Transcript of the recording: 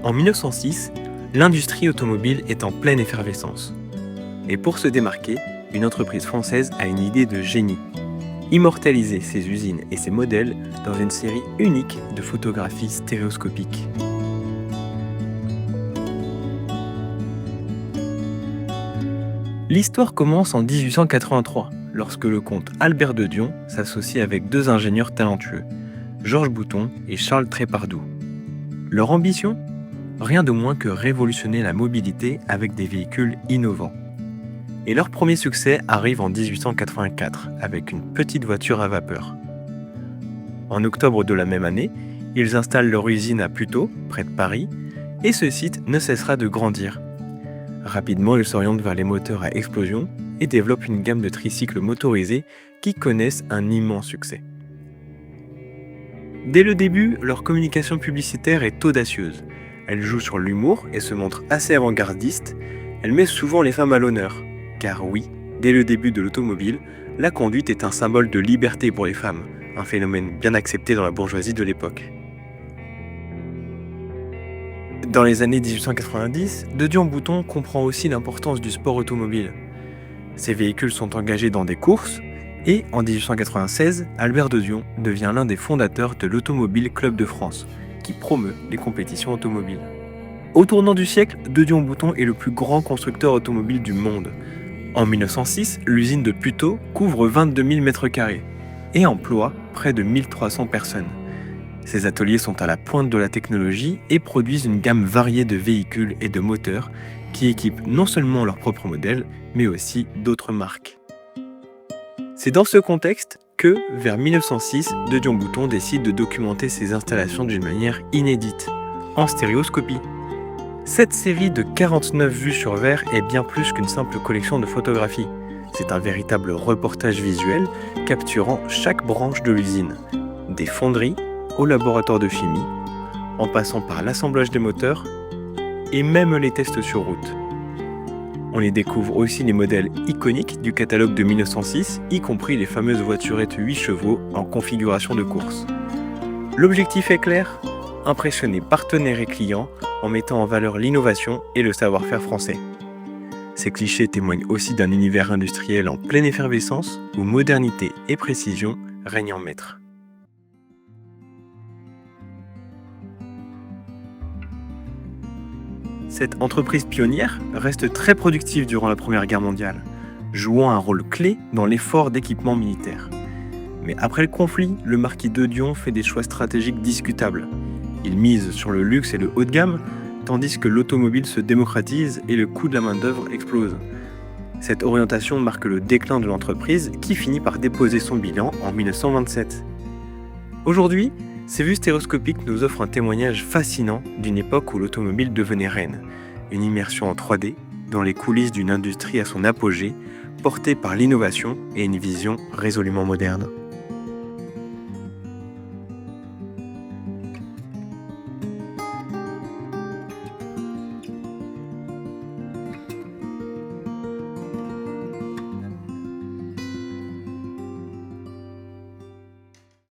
En 1906, l'industrie automobile est en pleine effervescence. Et pour se démarquer, une entreprise française a une idée de génie. Immortaliser ses usines et ses modèles dans une série unique de photographies stéréoscopiques. L'histoire commence en 1883, lorsque le comte Albert de Dion s'associe avec deux ingénieurs talentueux, Georges Bouton et Charles Trépardou. Leur ambition ? Rien de moins que révolutionner la mobilité avec des véhicules innovants. Et leur premier succès arrive en 1884 avec une petite voiture à vapeur. En octobre de la même année, ils installent leur usine à Puteaux, près de Paris, et ce site ne cessera de grandir. Rapidement, ils s'orientent vers les moteurs à explosion et développent une gamme de tricycles motorisés qui connaissent un immense succès. Dès le début, leur communication publicitaire est audacieuse. Elle joue sur l'humour et se montre assez avant-gardiste. Elle met souvent les femmes à l'honneur. Car oui, dès le début de l'automobile, la conduite est un symbole de liberté pour les femmes, un phénomène bien accepté dans la bourgeoisie de l'époque. Dans les années 1890, De Dion-Bouton comprend aussi l'importance du sport automobile. Ces véhicules sont engagés dans des courses et en 1896, Albert de Dion devient l'un des fondateurs de l'Automobile Club de France, qui promeut les compétitions automobiles. Au tournant du siècle, De Dion-Bouton est le plus grand constructeur automobile du monde. En 1906, l'usine de Puteaux couvre 22 000 m² et emploie près de 1300 personnes. Ces ateliers sont à la pointe de la technologie et produisent une gamme variée de véhicules et de moteurs qui équipent non seulement leurs propres modèles, mais aussi d'autres marques. C'est dans ce contexte que, vers 1906, De Dion-Bouton décide de documenter ses installations d'une manière inédite, en stéréoscopie. Cette série de 49 vues sur verre est bien plus qu'une simple collection de photographies. C'est un véritable reportage visuel capturant chaque branche de l'usine, des fonderies au laboratoire de chimie, en passant par l'assemblage des moteurs et même les tests sur route. On y découvre aussi les modèles iconiques du catalogue de 1906, y compris les fameuses voiturettes 8 chevaux en configuration de course. L'objectif est clair, impressionner partenaires et clients en mettant en valeur l'innovation et le savoir-faire français. Ces clichés témoignent aussi d'un univers industriel en pleine effervescence où modernité et précision règnent en maître. Cette entreprise pionnière reste très productive durant la Première Guerre mondiale, jouant un rôle clé dans l'effort d'équipement militaire. Mais après le conflit, le marquis de Dion fait des choix stratégiques discutables. Il mise sur le luxe et le haut de gamme, tandis que l'automobile se démocratise et le coût de la main-d'œuvre explose. Cette orientation marque le déclin de l'entreprise qui finit par déposer son bilan en 1927. Aujourd'hui, ces vues stéréoscopiques nous offrent un témoignage fascinant d'une époque où l'automobile devenait reine, une immersion en 3D dans les coulisses d'une industrie à son apogée, portée par l'innovation et une vision résolument moderne.